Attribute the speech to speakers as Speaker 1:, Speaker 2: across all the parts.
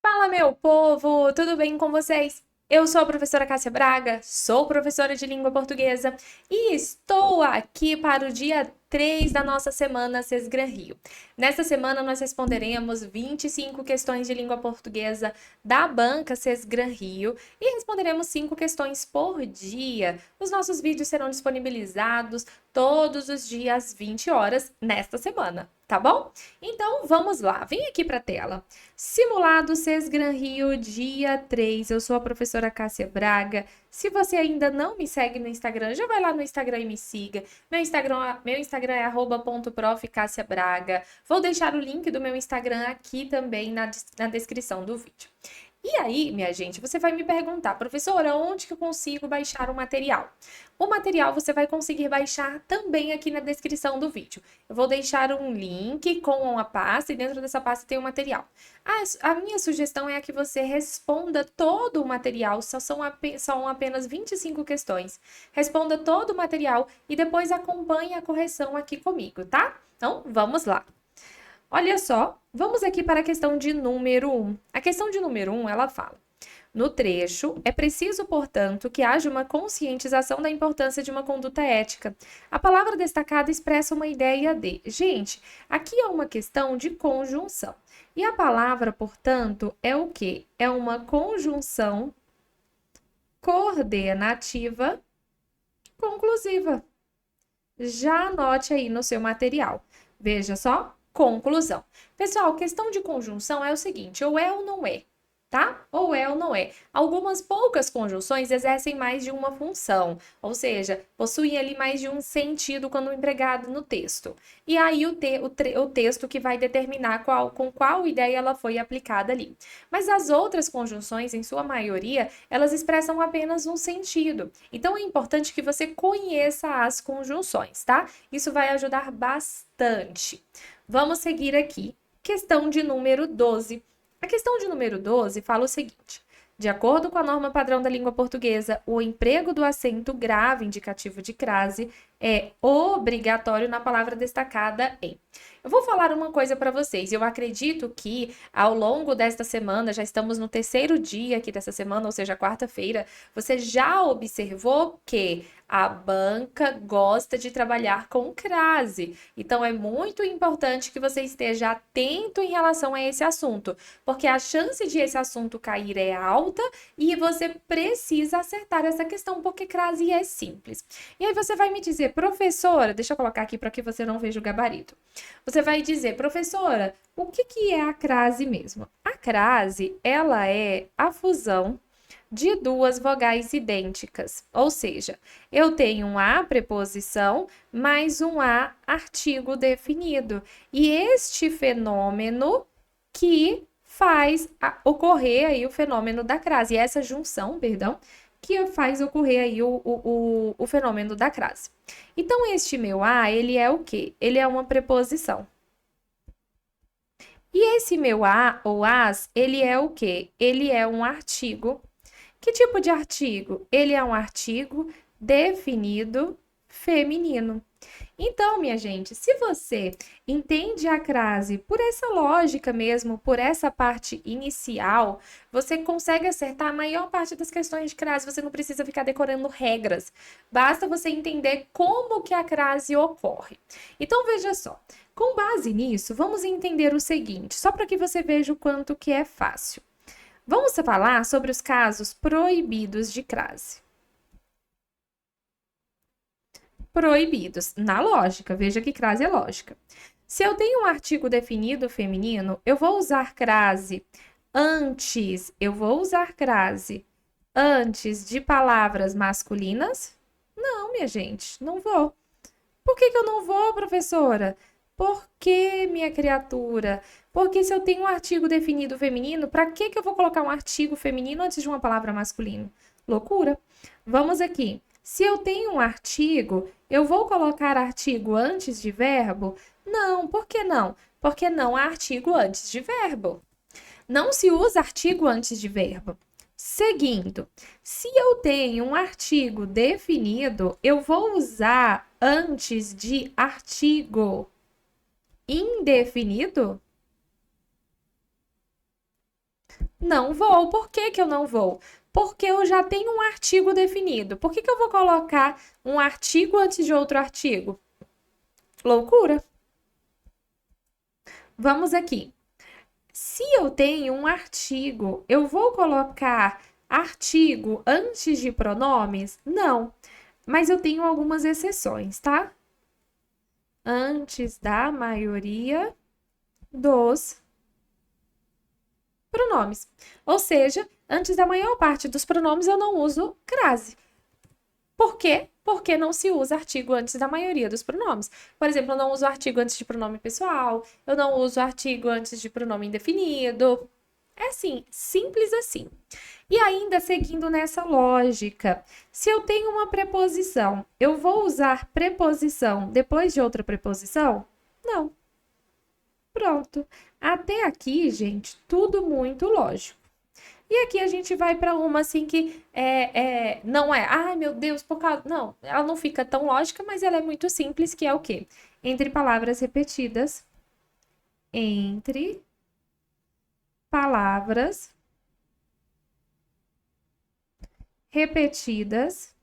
Speaker 1: Fala, meu povo, tudo bem com vocês? Eu sou a professora Cássia Braga, sou professora de língua portuguesa e estou aqui para o dia 3 da nossa semana Sesgran Rio. Nesta semana nós responderemos 25 questões de língua portuguesa da banca Sesgran Rio e responderemos 5 questões por dia. Os nossos vídeos serão disponibilizados todos os dias às 20 horas nesta semana, tá bom? Então vamos lá, vem aqui para a tela. Simulado Sesgran Rio, dia 3. Eu sou a professora Cássia Braga. Se você ainda não me segue no Instagram, já vai lá no Instagram e me siga. Meu Instagram é @prof.cassiabraga. Vou deixar o link do meu Instagram aqui também na descrição do vídeo. E aí, minha gente, você vai me perguntar, professora, onde que eu consigo baixar o material? O material você vai conseguir baixar também aqui na descrição do vídeo. Eu vou deixar um link com uma pasta e dentro dessa pasta tem o material. A minha sugestão é que você responda todo o material, são apenas 25 questões. Responda todo o material e depois acompanhe a correção aqui comigo, tá? Então, vamos lá. Olha só, vamos aqui para a questão de número 1. A questão de número 1, ela fala: no trecho, é preciso, portanto, que haja uma conscientização da importância de uma conduta ética. A palavra destacada expressa uma ideia de. Gente, aqui é uma questão de conjunção. E a palavra, portanto, é o quê? É uma conjunção coordenativa conclusiva. Já anote aí no seu material. Veja só, conclusão. Pessoal, questão de conjunção é o seguinte, ou é ou não é, tá? Ou é ou não é. Algumas poucas conjunções exercem mais de uma função, ou seja, possuem ali mais de um sentido quando empregado no texto. E aí o texto que vai determinar com qual ideia ela foi aplicada ali. Mas as outras conjunções, em sua maioria, elas expressam apenas um sentido. Então é importante que você conheça as conjunções, tá? Isso vai ajudar bastante. Vamos seguir aqui. Questão de número 12. A questão de número 12 fala o seguinte: de acordo com a norma padrão da língua portuguesa, o emprego do acento grave indicativo de crase é obrigatório na palavra destacada em. Eu vou falar uma coisa para vocês. Eu acredito que ao longo desta semana, já estamos no terceiro dia aqui dessa semana, ou seja, quarta-feira, você já observou que a banca gosta de trabalhar com crase. Então é muito importante que você esteja atento em relação a esse assunto, porque a chance de esse assunto cair é alta e você precisa acertar essa questão, porque crase é simples. E aí você vai me dizer, professora, deixa eu colocar aqui para que você não veja o gabarito. Você vai dizer, professora, o que é a crase mesmo? A crase, ela é a fusão de duas vogais idênticas, ou seja, eu tenho um A preposição mais um A artigo definido. E este fenômeno que faz ocorrer aí o fenômeno da crase, e essa junção, perdão, que faz ocorrer aí o fenômeno da crase. Então, este meu A, ele é o quê? Ele é uma preposição. E esse meu a ou as, ele é o quê? Ele é um artigo. Que tipo de artigo? Ele é um artigo definido feminino. Então, minha gente, se você entende a crase por essa lógica mesmo, por essa parte inicial, você consegue acertar a maior parte das questões de crase. Você não precisa ficar decorando regras. Basta você entender como que a crase ocorre. Então, veja só. Com base nisso, vamos entender o seguinte, só para que você veja o quanto que é fácil. Vamos falar sobre os casos proibidos de crase. Proibidos, na lógica, veja que crase é lógica. Se eu tenho um artigo definido feminino, eu vou usar crase antes de palavras masculinas? Não, minha gente, não vou. Por que eu não vou, professora? Por que, minha criatura? Porque se eu tenho um artigo definido feminino, para que eu vou colocar um artigo feminino antes de uma palavra masculina? Loucura. Vamos aqui. Se eu tenho um artigo, eu vou colocar artigo antes de verbo? Não, por que não? Porque não há artigo antes de verbo. Não se usa artigo antes de verbo. Seguindo, se eu tenho um artigo definido, eu vou usar antes de artigo indefinido? Não vou. Por que que eu não vou? Porque eu já tenho um artigo definido. Por que que eu vou colocar um artigo antes de outro artigo? Loucura. Vamos aqui. Se eu tenho um artigo, eu vou colocar artigo antes de pronomes? Não. Mas eu tenho algumas exceções, tá? Antes da maioria dos pronomes. Ou seja, antes da maior parte dos pronomes eu não uso crase. Por quê? Porque não se usa artigo antes da maioria dos pronomes. Por exemplo, eu não uso artigo antes de pronome pessoal, eu não uso artigo antes de pronome indefinido. É assim, simples assim. E ainda seguindo nessa lógica, se eu tenho uma preposição, eu vou usar preposição depois de outra preposição? Não. Pronto. Até aqui, gente, tudo muito lógico. E aqui a gente vai para uma assim que não é, ai meu Deus, por causa. Não, ela não fica tão lógica, mas ela é muito simples, que é o quê? Entre palavras repetidas. Entre palavras repetidas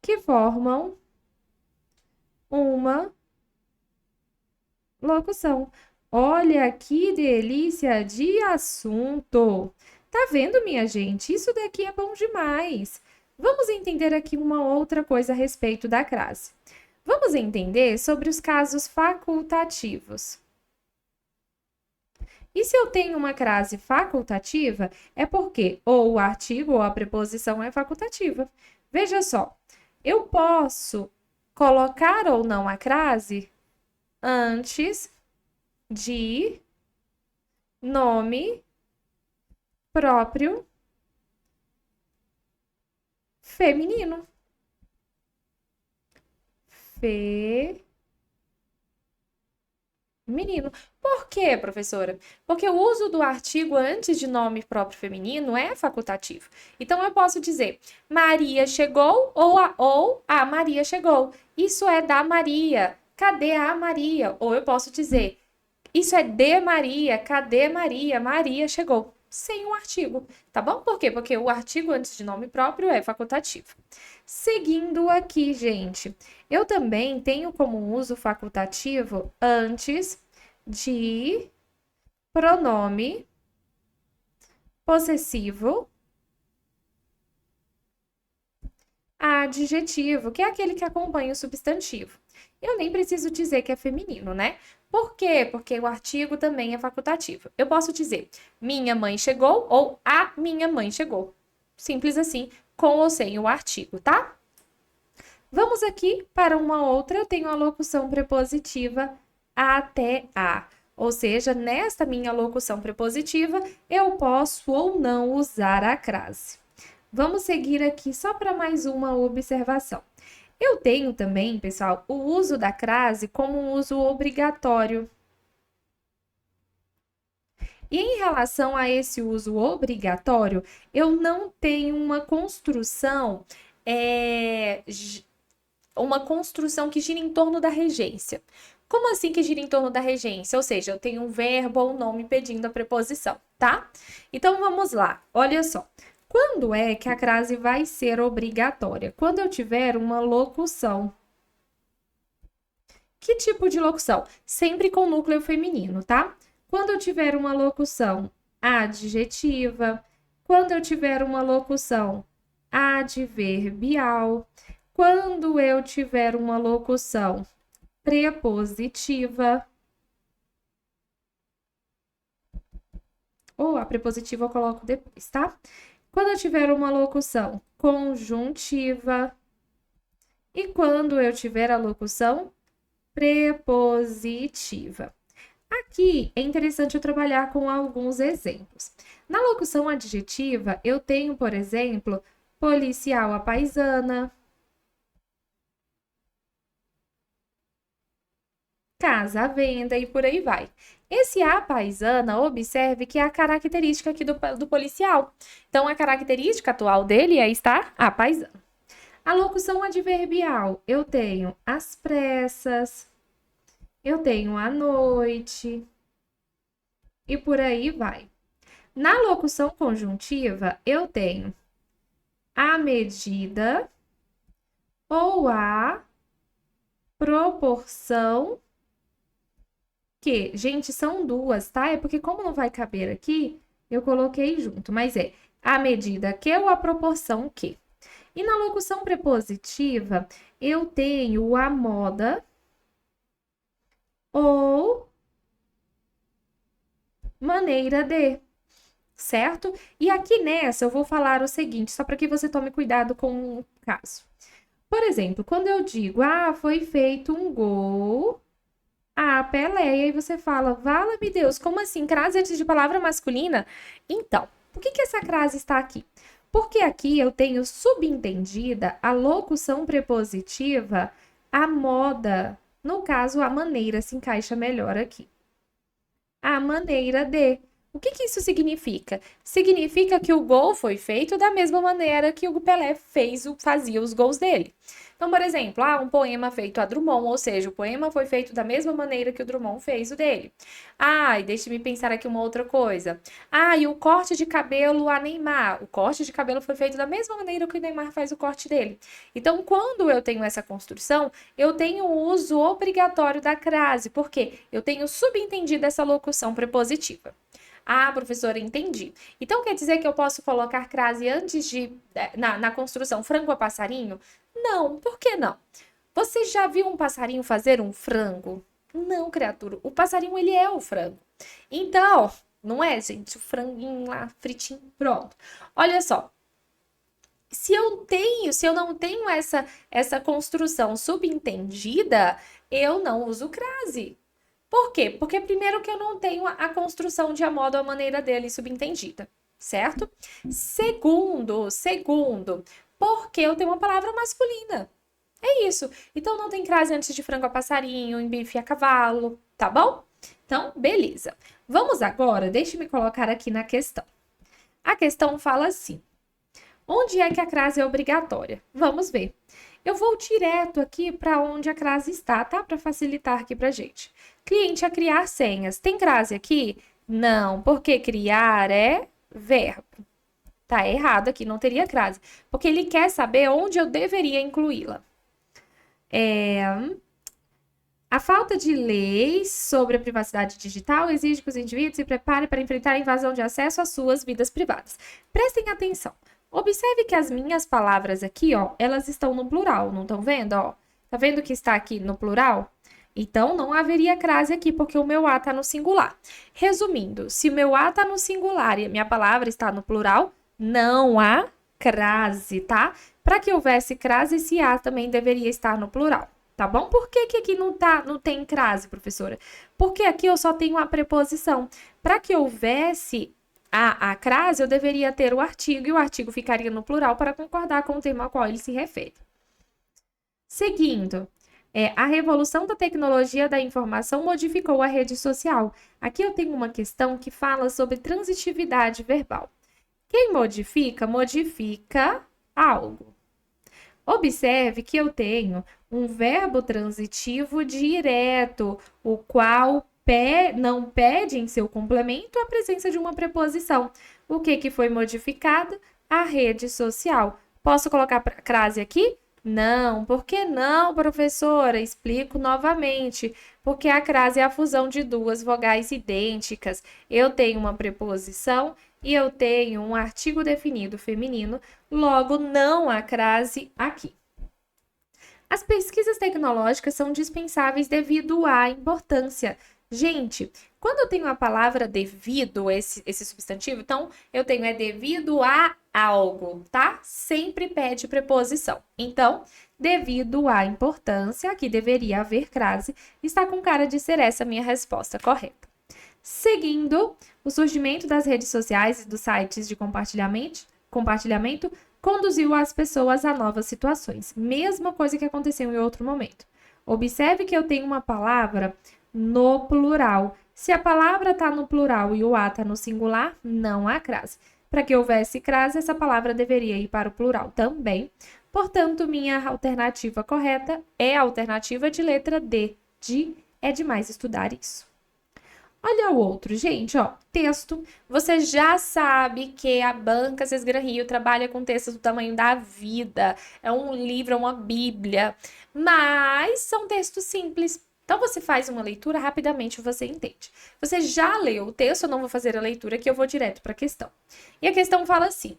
Speaker 1: que formam uma locução. Olha que delícia de assunto! Tá vendo, minha gente? Isso daqui é bom demais. Vamos entender aqui uma outra coisa a respeito da crase. Vamos entender sobre os casos facultativos. E se eu tenho uma crase facultativa, é porque ou o artigo ou a preposição é facultativa. Veja só, eu posso colocar ou não a crase antes de nome próprio feminino. Feminino. Por quê, professora? Porque o uso do artigo antes de nome próprio feminino é facultativo. Então, eu posso dizer Maria chegou ou a Maria chegou. Isso é da Maria. Cadê a Maria? Ou eu posso dizer isso é de Maria. Cadê Maria? Maria chegou. Sem um artigo, tá bom? Por quê? Porque o artigo antes de nome próprio é facultativo. Seguindo aqui, gente, eu também tenho como uso facultativo antes de pronome possessivo adjetivo, que é aquele que acompanha o substantivo. Eu nem preciso dizer que é feminino, né? Por quê? Porque o artigo também é facultativo. Eu posso dizer minha mãe chegou ou a minha mãe chegou. Simples assim, com ou sem o artigo, tá? Vamos aqui para uma outra. Eu tenho a locução prepositiva até a. Ou seja, nesta minha locução prepositiva, eu posso ou não usar a crase. Vamos seguir aqui só para mais uma observação. Eu tenho também, pessoal, o uso da crase como um uso obrigatório. E em relação a esse uso obrigatório, eu não tenho uma construção que gira em torno da regência. Como assim que gira em torno da regência? Ou seja, eu tenho um verbo ou um nome pedindo a preposição, tá? Então vamos lá, olha só. Quando é que a crase vai ser obrigatória? Quando eu tiver uma locução. Que tipo de locução? Sempre com núcleo feminino, tá? Quando eu tiver uma locução adjetiva, quando eu tiver uma locução adverbial, quando eu tiver uma locução prepositiva, ou a prepositiva eu coloco depois, tá? Quando eu tiver uma locução conjuntiva e quando eu tiver a locução prepositiva. Aqui é interessante eu trabalhar com alguns exemplos. Na locução adjetiva, eu tenho, por exemplo, policial à paisana, casa à venda e por aí vai. Esse à paisana, observe que é a característica aqui do policial. Então, a característica atual dele é estar à paisana. A locução adverbial, eu tenho às pressas, eu tenho à noite, e por aí vai. Na locução conjuntiva, eu tenho a medida ou a proporção que, gente, são duas, tá? É porque como não vai caber aqui, eu coloquei junto, mas é a medida que ou a proporção que. E na locução prepositiva, eu tenho a moda ou maneira de, certo? E aqui nessa eu vou falar o seguinte, só para que você tome cuidado com o caso. Por exemplo, quando eu digo, foi feito um gol a Pelé, e aí você fala, vala-me Deus, como assim? Crase antes de palavra masculina? Então, por que essa crase está aqui? Porque aqui eu tenho subentendida a locução prepositiva, a moda. No caso, a maneira se encaixa melhor aqui. A maneira de. O que isso significa? Significa que o gol foi feito da mesma maneira que o Pelé fazia os gols dele. Então, por exemplo, um poema feito a Drummond, ou seja, o poema foi feito da mesma maneira que o Drummond fez o dele. E deixe-me pensar aqui uma outra coisa. E o corte de cabelo a Neymar. O corte de cabelo foi feito da mesma maneira que o Neymar faz o corte dele. Então, quando eu tenho essa construção, eu tenho o uso obrigatório da crase, porque eu tenho subentendido essa locução prepositiva. Professora, entendi. Então, quer dizer que eu posso colocar crase antes na construção frango a passarinho? Não, por que não? Você já viu um passarinho fazer um frango? Não, criatura. O passarinho, ele é o frango. Então, não é, gente? O franguinho lá, fritinho, pronto. Olha só. Se eu não tenho essa construção subentendida, eu não uso crase. Por quê? Porque primeiro que eu não tenho a construção de a modo a maneira dele subentendida, certo? Segundo, porque eu tenho uma palavra masculina. É isso. Então não tem crase antes de frango a passarinho, em bife a cavalo, tá bom? Então, beleza. Vamos agora, deixe-me colocar aqui na questão. A questão fala assim: onde é que a crase é obrigatória? Vamos ver. Eu vou direto aqui para onde a crase está, tá? Para facilitar aqui pra gente. Cliente a criar senhas. Tem crase aqui? Não, porque criar é verbo. Tá errado aqui, não teria crase. Porque ele quer saber onde eu deveria incluí-la. A falta de leis sobre a privacidade digital exige que os indivíduos se preparem para enfrentar a invasão de acesso às suas vidas privadas. Prestem atenção. Observe que as minhas palavras aqui, elas estão no plural, não estão vendo, Tá vendo que está aqui no plural? Então, não haveria crase aqui, porque o meu A está no singular. Resumindo, se o meu A está no singular e a minha palavra está no plural, não há crase, tá? Para que houvesse crase, esse A também deveria estar no plural, tá bom? Por que aqui não tem crase, professora? Porque aqui eu só tenho a preposição. Para que houvesse a crase, eu deveria ter o artigo, e o artigo ficaria no plural para concordar com o termo ao qual ele se refere. Seguindo, a revolução da tecnologia da informação modificou a rede social. Aqui eu tenho uma questão que fala sobre transitividade verbal. Quem modifica, modifica algo. Observe que eu tenho um verbo transitivo direto, o qual não pede em seu complemento a presença de uma preposição. O que foi modificado? A rede social. Posso colocar crase aqui? Não. Por que não, professora? Explico novamente. Porque a crase é a fusão de duas vogais idênticas. Eu tenho uma preposição e eu tenho um artigo definido feminino, logo não há crase aqui. As pesquisas tecnológicas são dispensáveis devido à importância. Gente, quando eu tenho a palavra devido, esse substantivo, então eu tenho devido a algo, tá? Sempre pede preposição. Então, devido à importância, aqui deveria haver crase, está com cara de ser essa a minha resposta correta. Seguindo, o surgimento das redes sociais e dos sites de compartilhamento conduziu as pessoas a novas situações. Mesma coisa que aconteceu em outro momento. Observe que eu tenho uma palavra no plural. Se a palavra está no plural e o A está no singular, não há crase. Para que houvesse crase, essa palavra deveria ir para o plural também. Portanto, minha alternativa correta é a alternativa de letra D, é demais estudar isso. Olha o outro, gente, ó, texto. Você já sabe que a Banca Cês Gran Rio trabalha com textos do tamanho da vida. É um livro, é uma bíblia. Mas são textos simples. Então você faz uma leitura, rapidamente você entende. Você já leu o texto, eu não vou fazer a leitura aqui, eu vou direto para a questão. E a questão fala assim: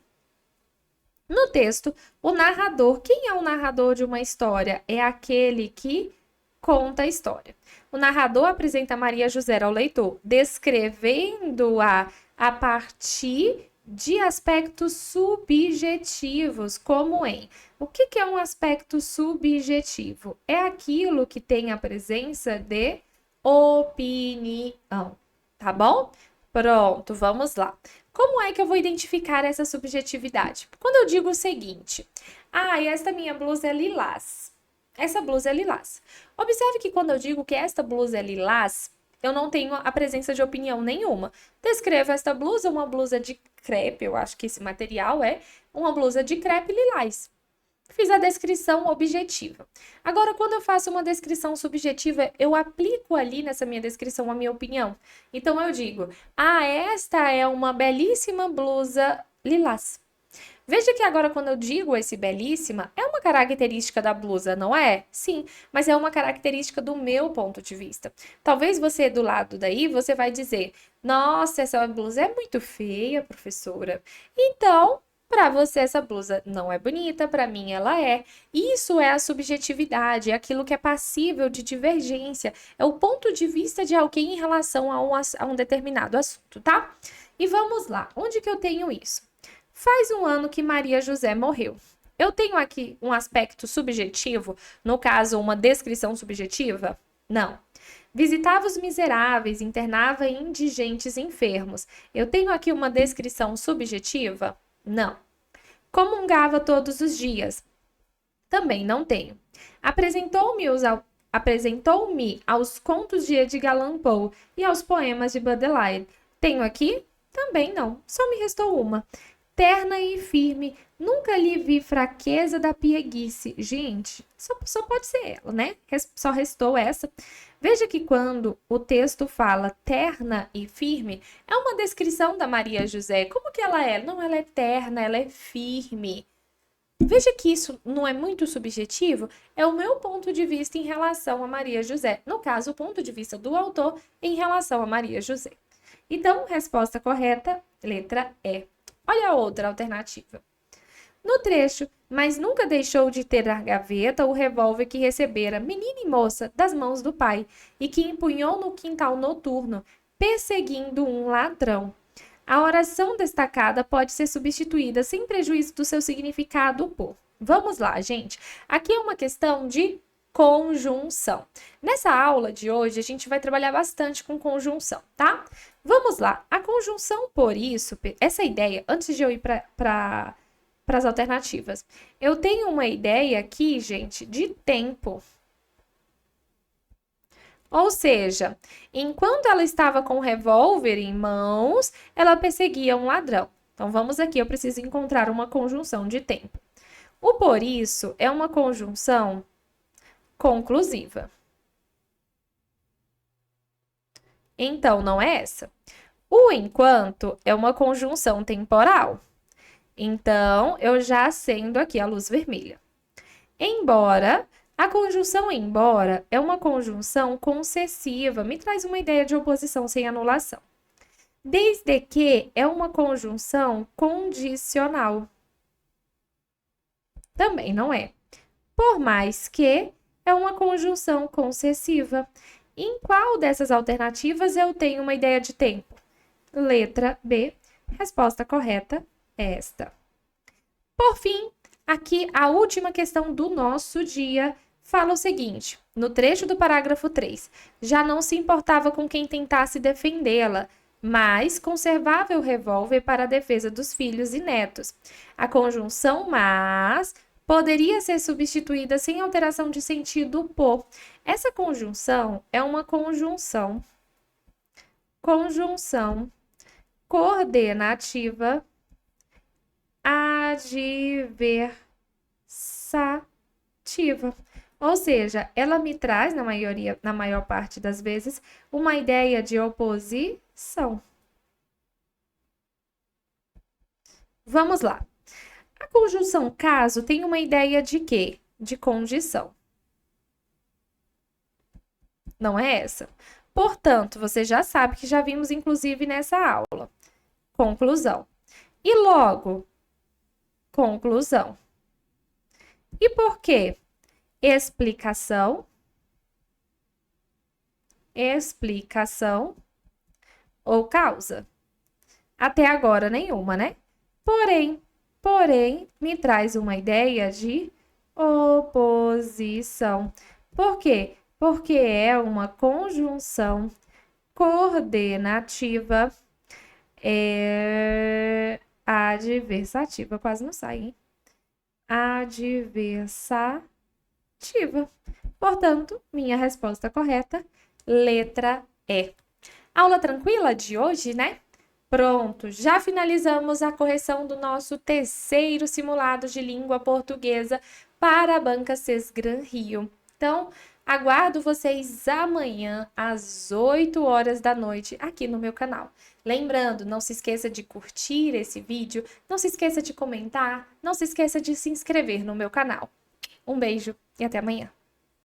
Speaker 1: no texto, o narrador, quem é o narrador de uma história? É aquele que conta a história. O narrador apresenta Maria José ao leitor, descrevendo-a a partir de aspectos subjetivos, como em. O que é um aspecto subjetivo? É aquilo que tem a presença de opinião, tá bom? Pronto, vamos lá. Como é que eu vou identificar essa subjetividade? Quando eu digo o seguinte: e esta minha blusa é lilás. Essa blusa é lilás. Observe que quando eu digo que esta blusa é lilás, eu não tenho a presença de opinião nenhuma. Descreva esta blusa, uma blusa de crepe, eu acho que esse material é uma blusa de crepe lilás. Fiz a descrição objetiva. Agora, quando eu faço uma descrição subjetiva, eu aplico ali nessa minha descrição a minha opinião. Então, eu digo: esta é uma belíssima blusa lilás. Veja que agora, quando eu digo esse belíssima, é uma característica da blusa, não é? Sim, mas é uma característica do meu ponto de vista. Talvez você, do lado daí, você vai dizer: nossa, essa blusa é muito feia, professora. Então, para você essa blusa não é bonita, para mim ela é. Isso é a subjetividade, é aquilo que é passível de divergência, é o ponto de vista de alguém em relação a um determinado assunto, tá? E vamos lá, onde que eu tenho isso? Faz um ano que Maria José morreu. Eu tenho aqui um aspecto subjetivo, no caso, uma descrição subjetiva? Não. Visitava os miseráveis, internava indigentes enfermos. Eu tenho aqui uma descrição subjetiva? Não. Comungava todos os dias? Também não tenho. Apresentou-me aos contos de Edgar Allan Poe e aos poemas de Baudelaire. Tenho aqui? Também não. Só me restou uma. Terna e firme, nunca lhe vi fraqueza da pieguice. Gente, só pode ser ela, né? Só restou essa. Veja que quando o texto fala terna e firme, é uma descrição da Maria José. Como que ela é? Não, ela é terna, ela é firme. Veja que isso não é muito subjetivo, é o meu ponto de vista em relação a Maria José. No caso, o ponto de vista do autor em relação a Maria José. Então, resposta correta, letra E. Olha a outra alternativa. No trecho, mas nunca deixou de ter na gaveta o revólver que recebera, menina e moça, das mãos do pai, e que empunhou no quintal noturno, perseguindo um ladrão. A oração destacada pode ser substituída sem prejuízo do seu significado por. Vamos lá, gente. Aqui é uma questão de conjunção. Nessa aula de hoje, a gente vai trabalhar bastante com conjunção, tá? Vamos lá. A conjunção por isso, essa ideia, antes de eu ir para as alternativas, eu tenho uma ideia aqui, gente, de tempo. Ou seja, enquanto ela estava com o revólver em mãos, ela perseguia um ladrão. Então, vamos aqui, eu preciso encontrar uma conjunção de tempo. O por isso é uma conjunção conclusiva. Então, não é essa. O enquanto é uma conjunção temporal. Então, eu já acendo aqui a luz vermelha. Embora, a conjunção embora é uma conjunção concessiva, me traz uma ideia de oposição sem anulação. Desde que é uma conjunção condicional. Também não é. Por mais que é uma conjunção concessiva. Em qual dessas alternativas eu tenho uma ideia de tempo? Letra B. Resposta correta é esta. Por fim, aqui a última questão do nosso dia fala o seguinte: no trecho do parágrafo 3, já não se importava com quem tentasse defendê-la, mas conservava o revólver para a defesa dos filhos e netos. A conjunção mas poderia ser substituída sem alteração de sentido por. Essa conjunção é uma conjunção coordenativa adversativa. Ou seja, ela me traz, na maior parte das vezes, uma ideia de oposição. Vamos lá. A conjunção caso tem uma ideia de quê? De condição. Não é essa? Portanto, você já sabe que já vimos, inclusive, nessa aula. Conclusão. E logo, conclusão. E por quê? Explicação, explicação ou causa. Até agora nenhuma, né? Porém, me traz uma ideia de oposição. Por quê? Porque é uma conjunção coordenativa adversativa. Quase não sai, hein? Adversativa. Portanto, minha resposta correta, letra E. Aula tranquila de hoje, né? Pronto, já finalizamos a correção do nosso terceiro simulado de língua portuguesa para a Banca Sesgran Rio. Então, aguardo vocês amanhã às 8 horas da noite aqui no meu canal. Lembrando, não se esqueça de curtir esse vídeo, não se esqueça de comentar, não se esqueça de se inscrever no meu canal. Um beijo e até amanhã.